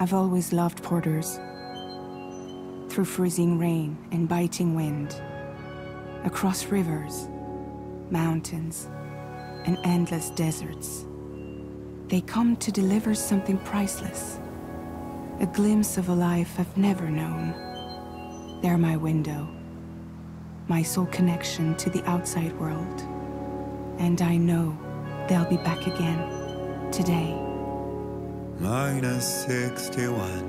I've always loved porters. Through freezing rain and biting wind, across rivers, mountains, and endless deserts, they come to deliver something priceless, a glimpse of a life I've never known. They're my window, my sole connection to the outside world. And I know they'll be back again, today. -61.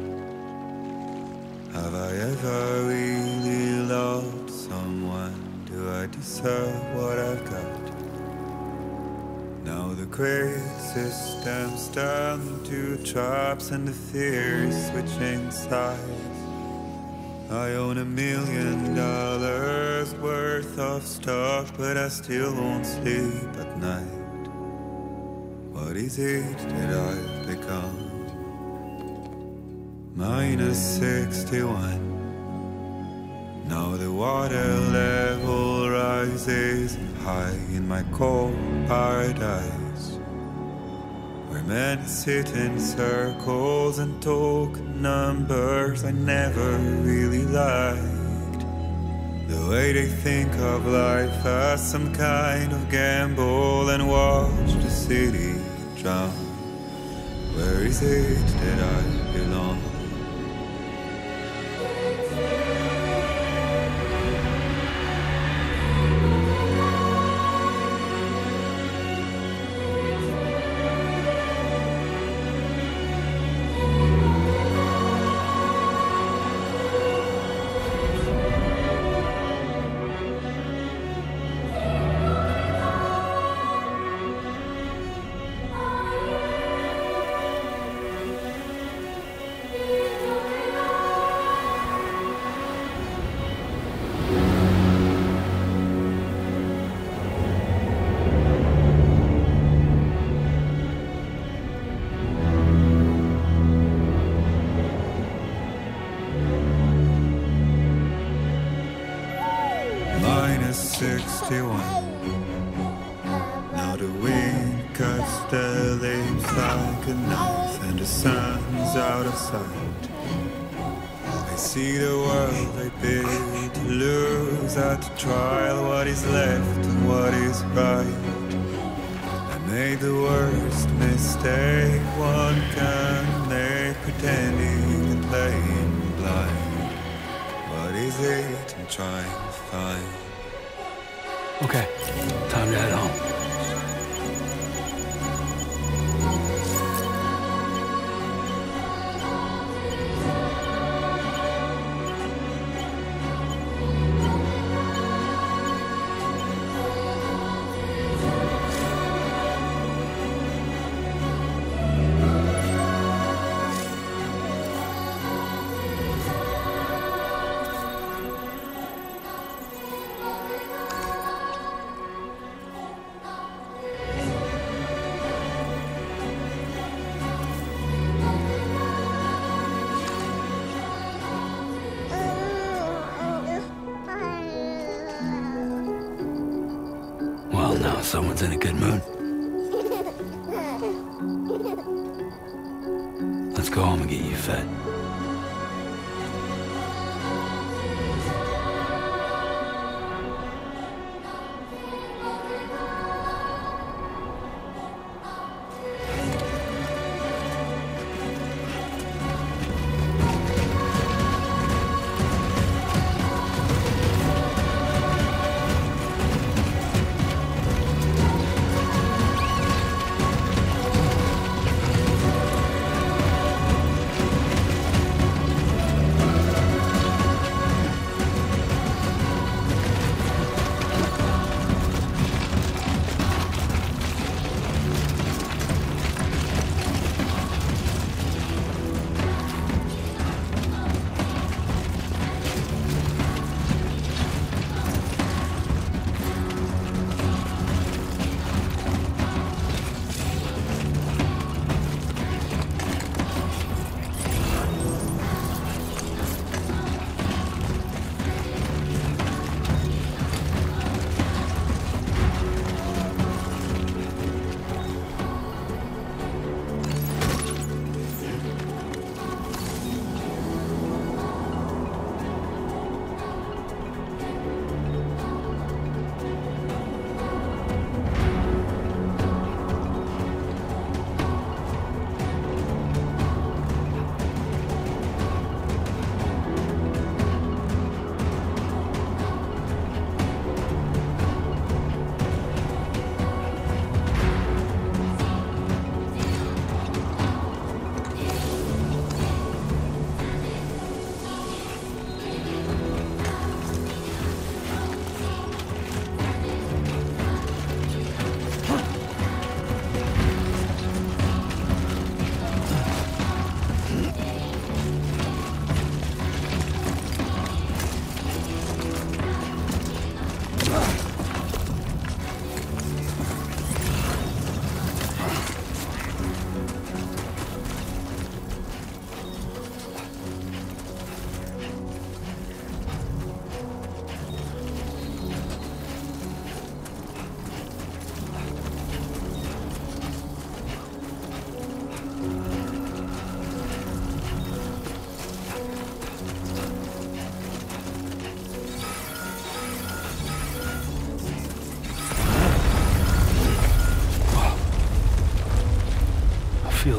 Have I ever really loved someone? Do I deserve what I've got? Now the crazy system's turned into traps and the fears switching sides. I own $1 million worth of stock, but I still won't sleep at night. What is it that I've become? -61. Now the water level rises high in my cold paradise, where men sit in circles and talk numbers I never really liked. The way they think of life as some kind of gamble and watch the city drown. Where is it that I belong? -61. Now the wind cuts the leaves like a knife, and the sun's out of sight. I see the world I bid to lose at the trial, what is left and what is right. I made the worst mistake one can make, pretending and playing blind. What is it I'm trying to find? Okay, time to head home. Well, now someone's in a good mood. Let's go home and get you fed.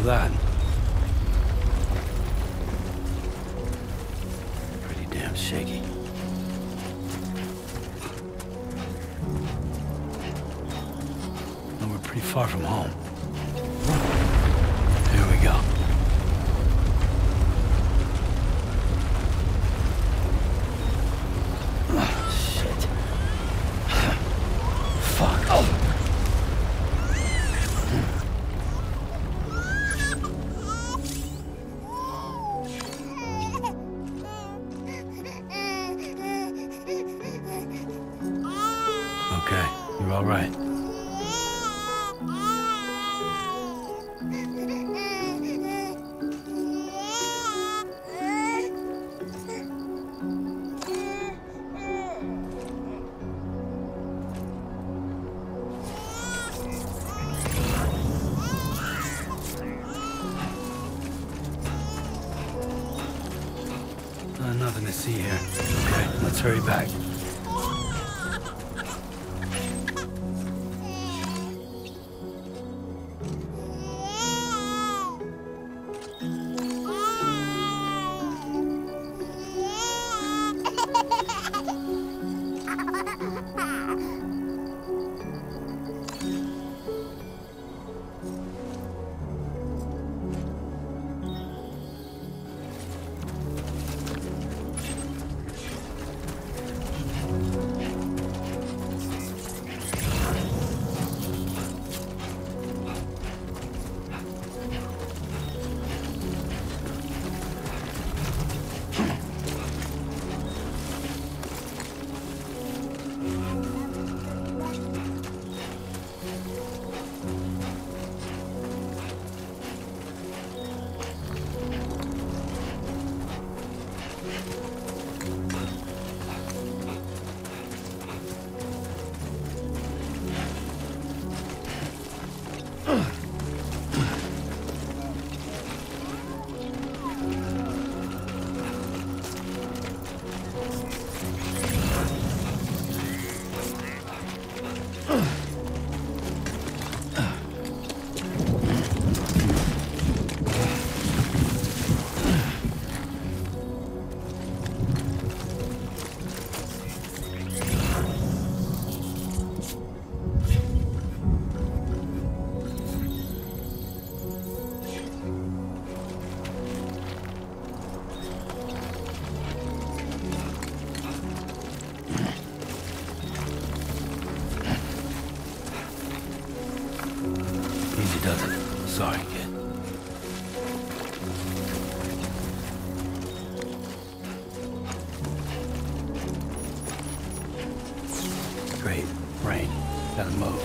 that? Pretty damn shaky. And we're pretty far from home. Here we go. All right. Nothing to see here. Okay, let's hurry back. Sorry, kid. Great. Rain. Gotta move.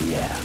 Yeah.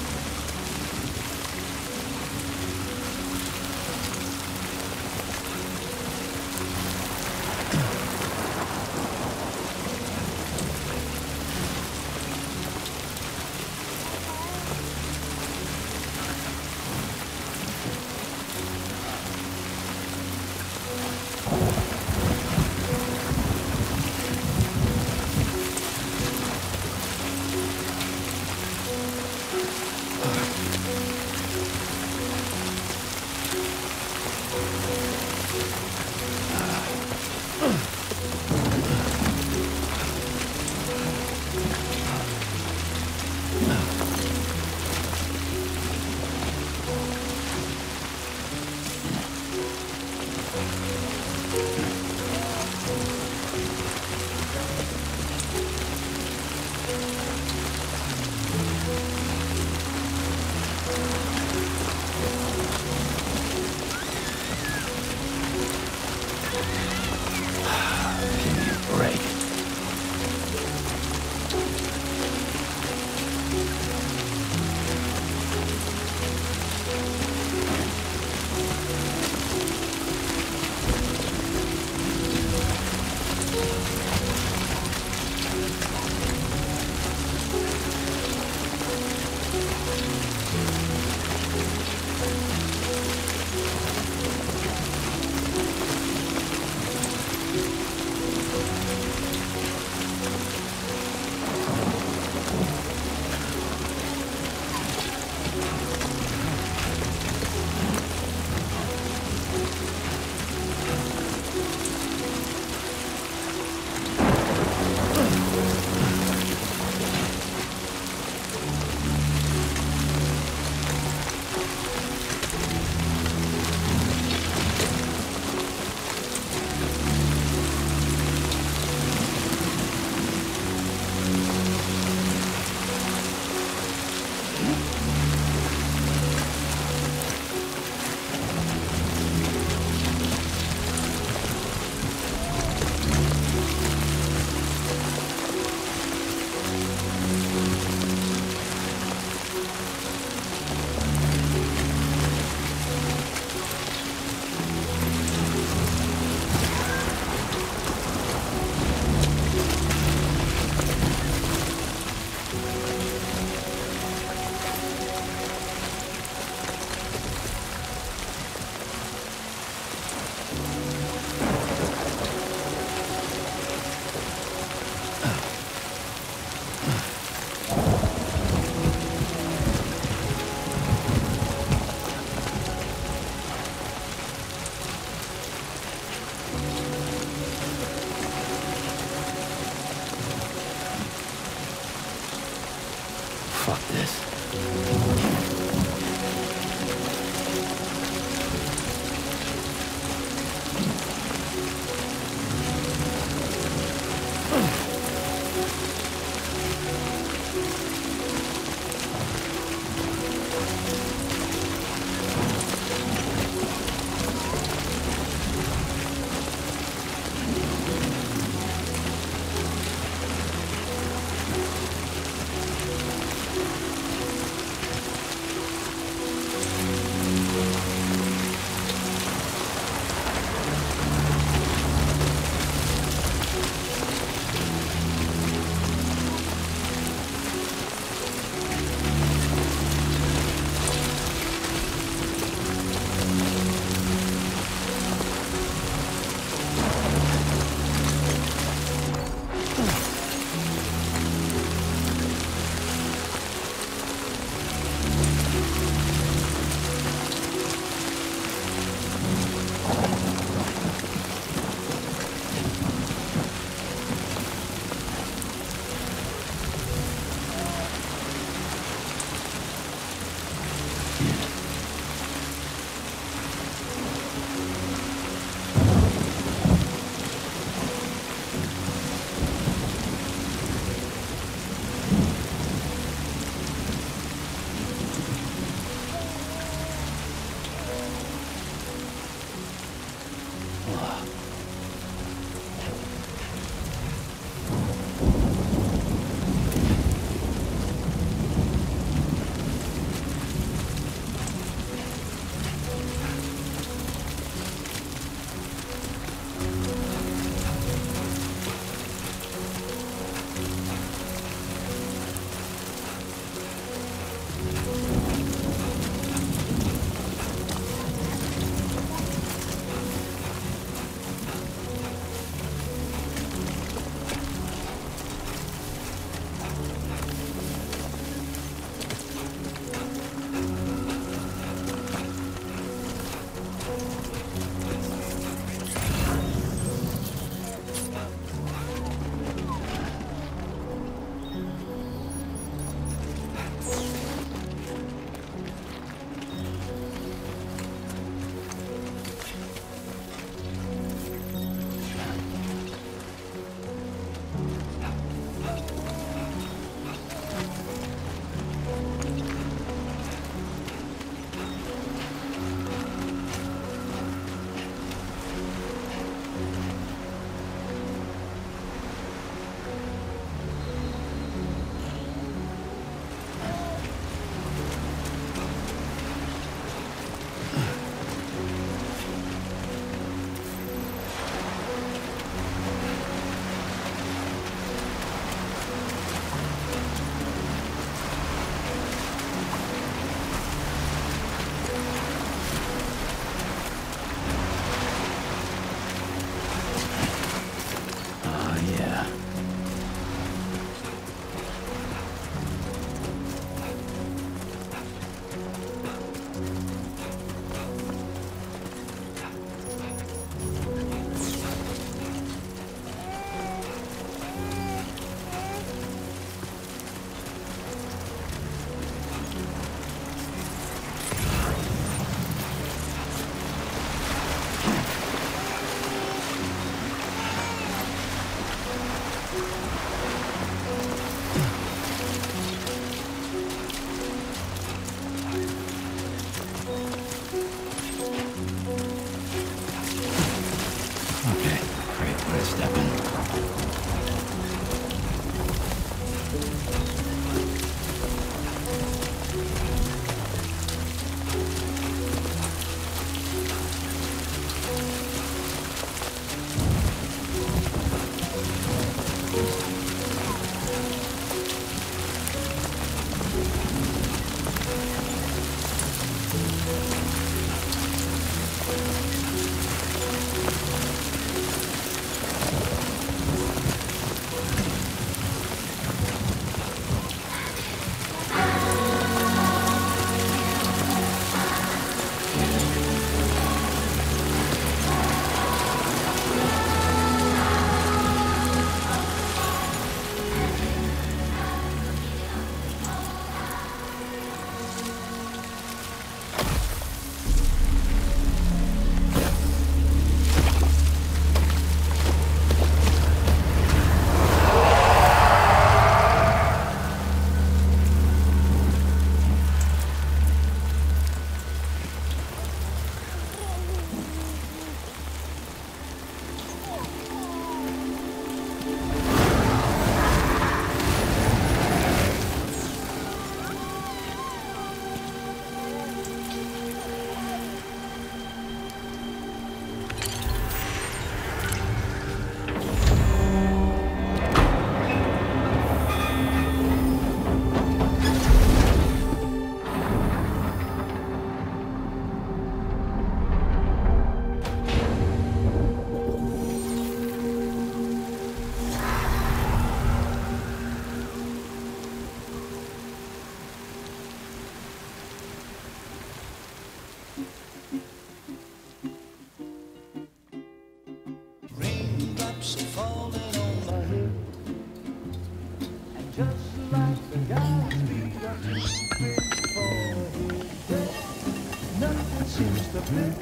Hey.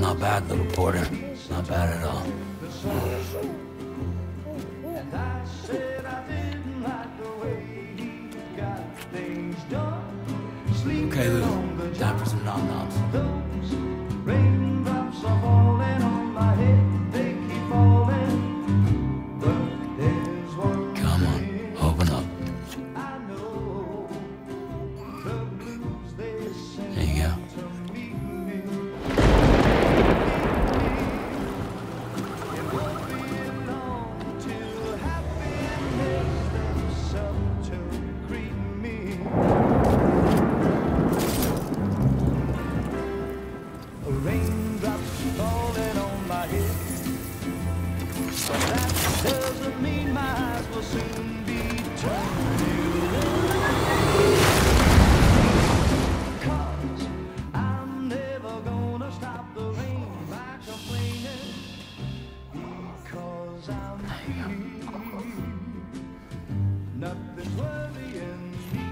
Not bad, little porter. Not bad at all. Okay, Lou. Time for some nom-noms. Raindrops are falling on my head, they keep falling. But there's one Come on, open up. I know, the blues they sing There you go. to me. It won't be long till happiness themselves to greet me. Raindrops falling on my head, but that doesn't mean my eyes will soon be turned to red. 'Cause I'm never gonna stop the rain by complaining, because I'm free. Nothing's worrying me.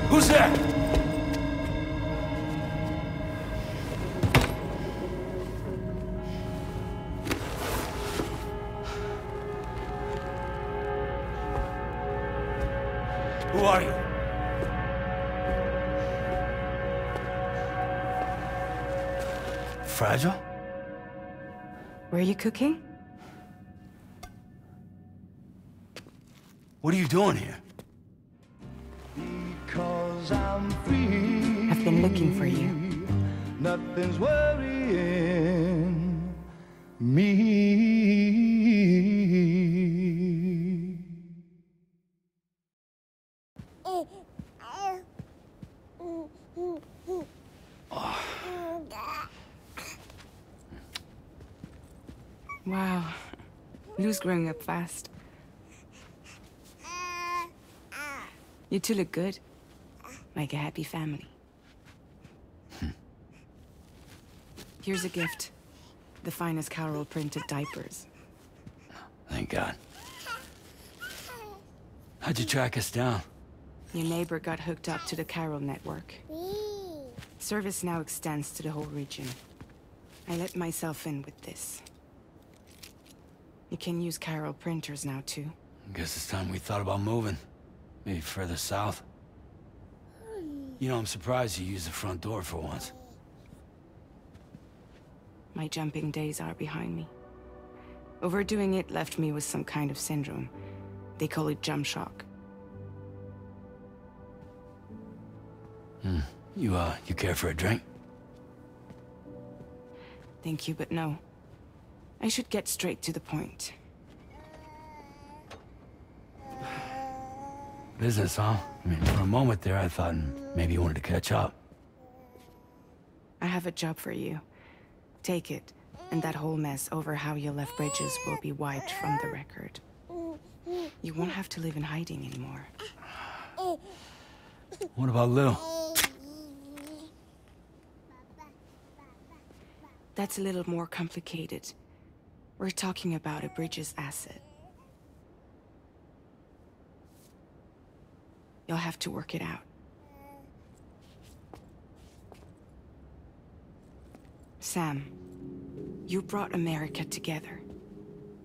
Who's there? Who are you? Fragile? Were you cooking? What are you doing here? Because I'm free. I've been looking for you. Nothing's worrying me. Wow. Lou's growing up fast. You two look good. Like a happy family. Here's a gift. The finest Carol printed diapers. Thank God. How'd you track us down? Your neighbor got hooked up to the Carol network. Service now extends to the whole region. I let myself in with this. You can use Carol printers now too. Guess it's time we thought about moving. Maybe further south. You know, I'm surprised you used the front door for once. My jumping days are behind me. Overdoing it left me with some kind of syndrome. They call it jump shock. You care for a drink? Thank you, but no. I should get straight to the point. Business, huh? I mean, for a moment there, I thought maybe you wanted to catch up. I have a job for you. Take it, and that whole mess over how you left Bridges will be wiped from the record. You won't have to live in hiding anymore. What about Lou? That's a little more complicated. We're talking about a Bridges asset. You'll have to work it out. Sam, you brought America together.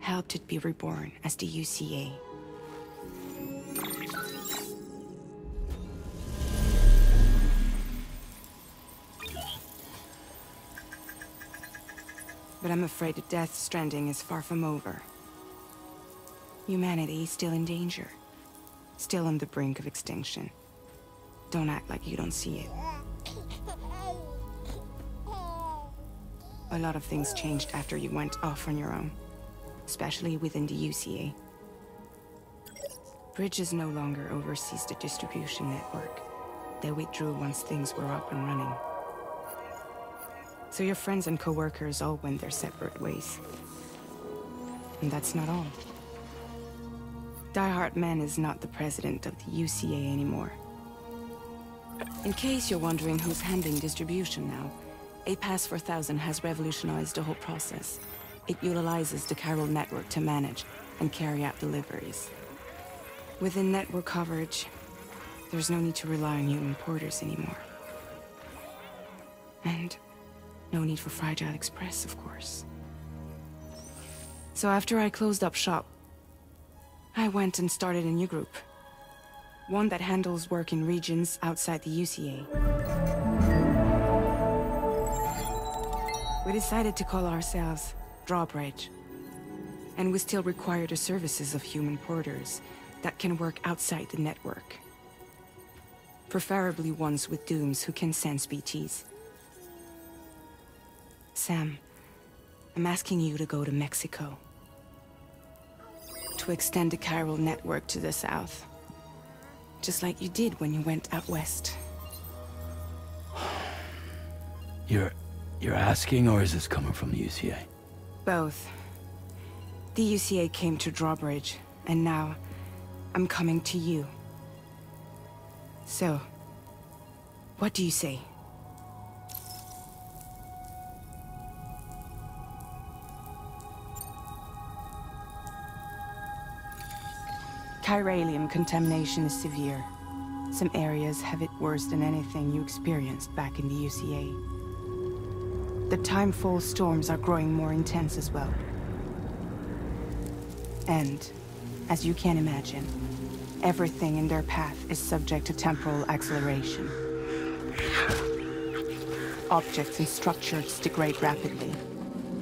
Helped it be reborn as the UCA. But I'm afraid the Death Stranding is far from over. Humanity is still in danger. Still on the brink of extinction. Don't act like you don't see it. A lot of things changed after you went off on your own, especially within the UCA. Bridges no longer oversees the distribution network. They withdrew once things were up and running. So your friends and co-workers all went their separate ways. And that's not all. Die Hard Man is not the president of the UCA anymore. In case you're wondering who's handling distribution now, A Pass 4000 has revolutionized the whole process. It utilizes the Chiral network to manage and carry out deliveries. Within network coverage, there's no need to rely on human porters anymore. And no need for Fragile Express, of course. So after I closed up shop, I went and started a new group. One that handles work in regions outside the UCA. We decided to call ourselves Drawbridge. And we still require the services of human porters that can work outside the network. Preferably ones with dooms who can sense BTs. Sam, I'm asking you to go to Mexico. To extend the Chiral network to the south. Just like you did when you went out west. You're asking, or is this coming from the UCA? Both. The UCA came to Drawbridge, and now I'm coming to you. So, what do you say? Chiralium contamination is severe. Some areas have it worse than anything you experienced back in the UCA. The timefall storms are growing more intense as well. And, as you can imagine, everything in their path is subject to temporal acceleration. Objects and structures degrade rapidly,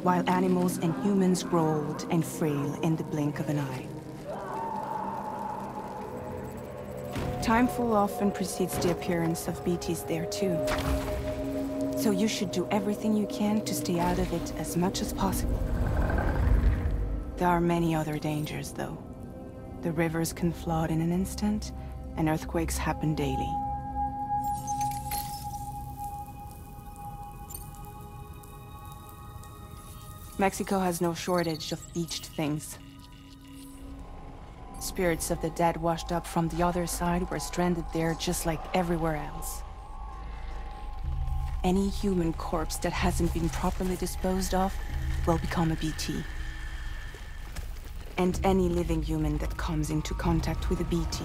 while animals and humans grow old and frail in the blink of an eye. Timefall often precedes the appearance of BTs there too. So you should do everything you can to stay out of it as much as possible. There are many other dangers, though. The rivers can flood in an instant, and earthquakes happen daily. Mexico has no shortage of beached things. Spirits of the dead washed up from the other side were stranded there just like everywhere else. Any human corpse that hasn't been properly disposed of will become a BT. And any living human that comes into contact with a BT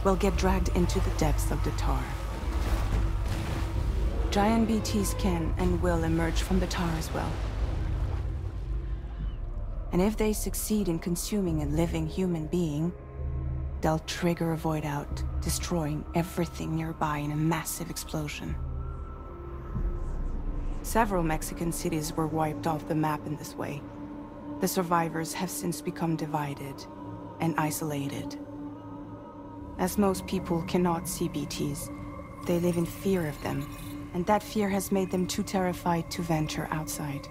will get dragged into the depths of the tar. Giant BTs can and will emerge from the tar as well. And if they succeed in consuming a living human being, they'll trigger a void out, destroying everything nearby in a massive explosion. Several Mexican cities were wiped off the map in this way. The survivors have since become divided and isolated. As most people cannot see BTs, they live in fear of them, and that fear has made them too terrified to venture outside.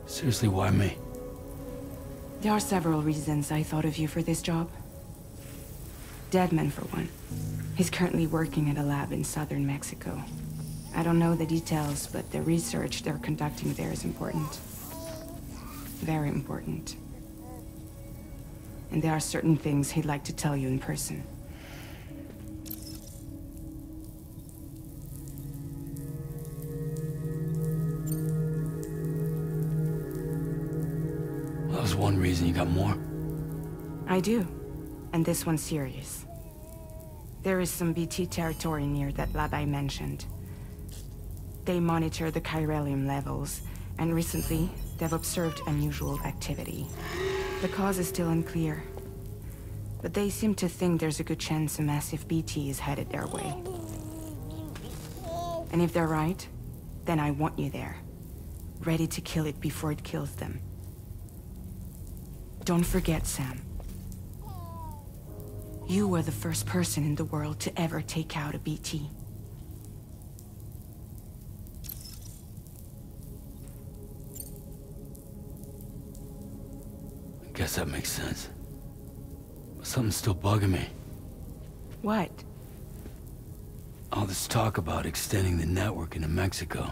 Seriously, why me? There are several reasons I thought of you for this job. Deadman, for one. He's currently working at a lab in southern Mexico. I don't know the details, but the research they're conducting there is important. Very important. And there are certain things he'd like to tell you in person. That was one reason. You got more? I do, and this one's serious. There is some BT territory near that lab I mentioned. They monitor the chiralium levels, and recently, they've observed unusual activity. The cause is still unclear, but they seem to think there's a good chance a massive BT is headed their way. And if they're right, then I want you there, ready to kill it before it kills them. Don't forget, Sam. You were the first person in the world to ever take out a BT. I guess that makes sense. But something's still bugging me. What? All this talk about extending the network into Mexico.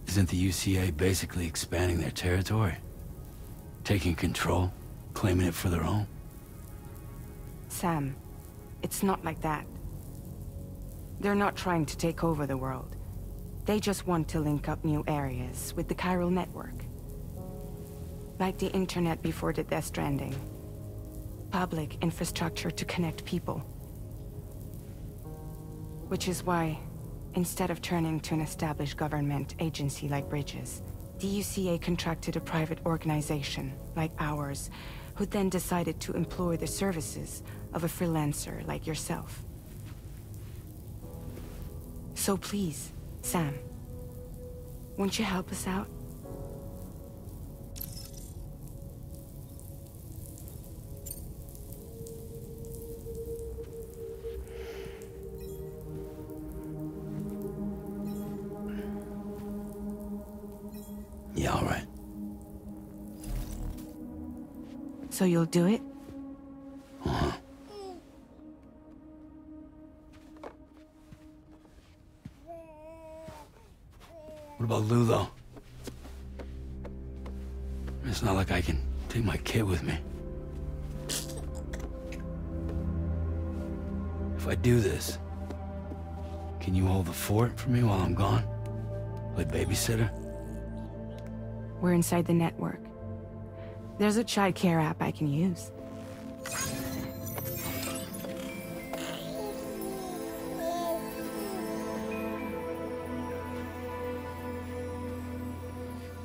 Isn't the UCA basically expanding their territory? Taking control? Claiming it for their own? Sam, it's not like that. They're not trying to take over the world. They just want to link up new areas with the chiral network. Like the internet before the Death Stranding. Public infrastructure to connect people. Which is why, instead of turning to an established government agency like Bridges, the UCA contracted a private organization, like ours, who then decided to employ the services of a freelancer like yourself. So please, Sam, won't you help us out? Yeah, all right. So you'll do it? Uh-huh. What about Lou, though? It's not like I can take my kid with me. If I do this, can you hold the fort for me while I'm gone? Play babysitter? We're inside the network. There's a child care app I can use.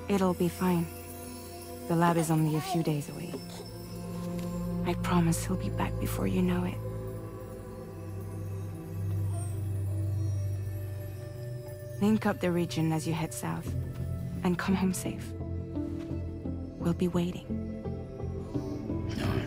It'll be fine. The lab is only a few days away. I promise he'll be back before you know it. Link up the region as you head south, and come home safe. We'll be waiting. All right.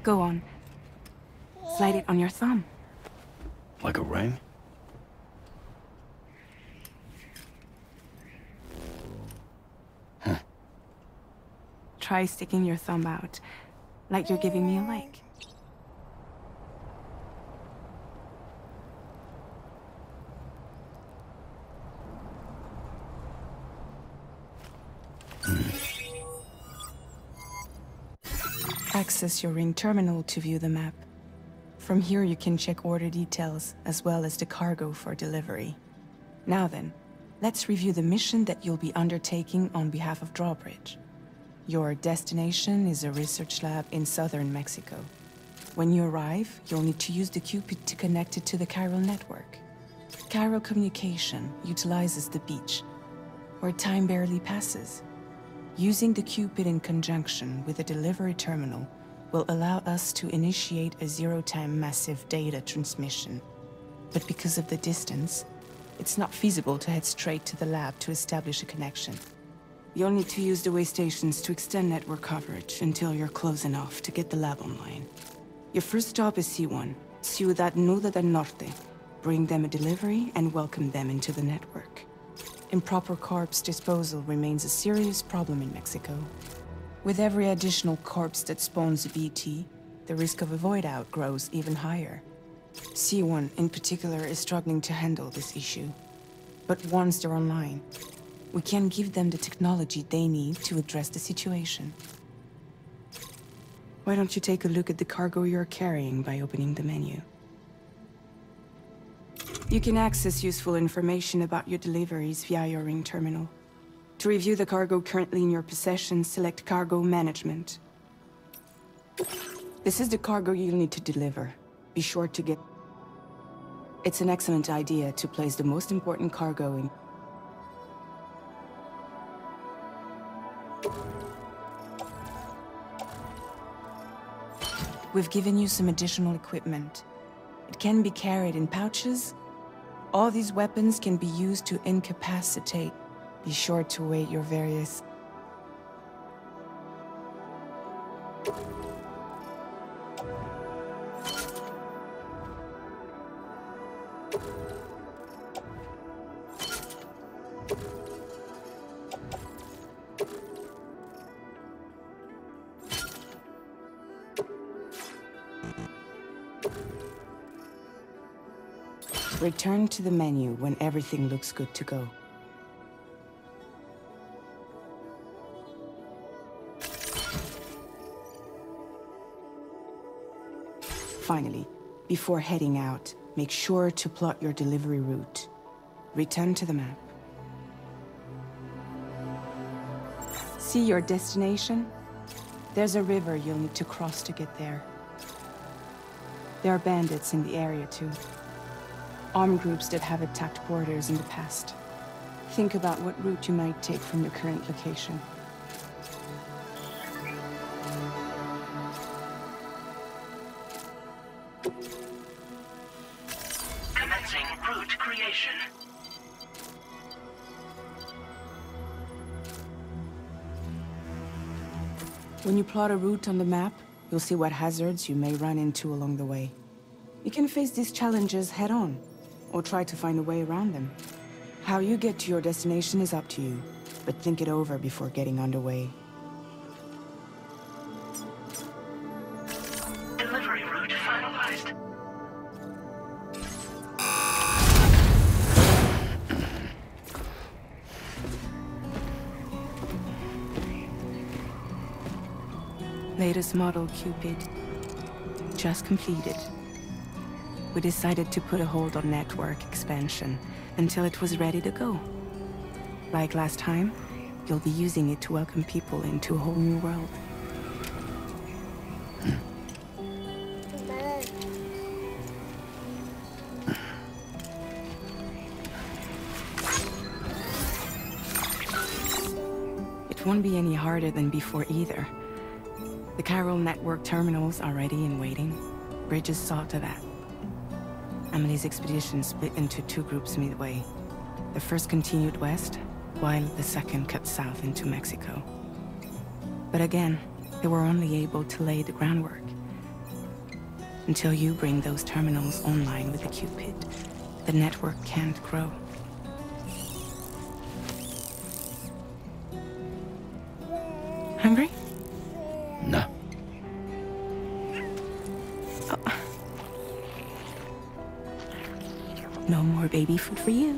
Go on. Slide it on your thumb. Like a ring? Huh. Try sticking your thumb out, like you're giving me a like. Access your Ring terminal to view the map. From here you can check order details, as well as the cargo for delivery. Now then, let's review the mission that you'll be undertaking on behalf of Drawbridge. Your destination is a research lab in southern Mexico. When you arrive, you'll need to use the Cupid to connect it to the chiral network. Chiral communication utilizes the beach, where time barely passes. Using the Cupid in conjunction with a delivery terminal will allow us to initiate a zero-time massive data transmission. But because of the distance, It's not feasible to head straight to the lab to establish a connection. You'll need to use the way stations to extend network coverage until you're close enough to get the lab online. Your first stop is C1, Ciudad Nuda del Norte. Bring them a delivery and welcome them into the network. Improper corpse disposal remains a serious problem in Mexico. With every additional corpse that spawns a BT, the risk of a void out grows even higher. C1 in particular is struggling to handle this issue. But once they're online, we can give them the technology they need to address the situation. Why don't you take a look at the cargo you're carrying by opening the menu? You can access useful information about your deliveries via your ring terminal. To review the cargo currently in your possession, select Cargo Management. This is the cargo you'll need to deliver. Be sure to get... It's an excellent idea to place the most important cargo in... We've given you some additional equipment. It can be carried in pouches. All these weapons can be used to incapacitate. Be sure to await your various... Return to the menu when everything looks good to go. Finally, before heading out, make sure to plot your delivery route. Return to the map. See your destination? There's a river you'll need to cross to get there. There are bandits in the area too. Armed groups that have attacked borders in the past. Think about what route you might take from your current location. Commencing route creation. When you plot a route on the map, you'll see what hazards you may run into along the way. You can face these challenges head-on, or try to find a way around them. How you get to your destination is up to you, but think it over before getting underway. Delivery route finalized. Latest model Cupid. Just completed. We decided to put a hold on network expansion until it was ready to go. Like last time, you'll be using it to welcome people into a whole new world. It won't be any harder than before either. The chiral network terminals are ready and waiting. Bridges saw to that. Emily's expedition split into two groups midway. The first continued west, while the second cut south into Mexico. But again, they were only able to lay the groundwork. Until you bring those terminals online with the Cupid, the network can't grow. Hungry? No. No more baby food for you.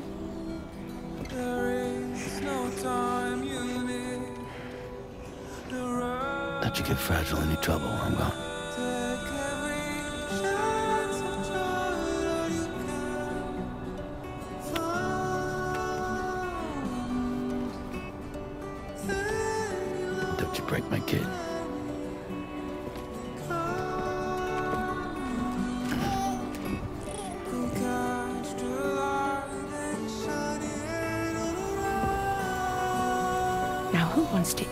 Let you get fragile any trouble where I'm going. Don't you break my kid. Now who wants to eat?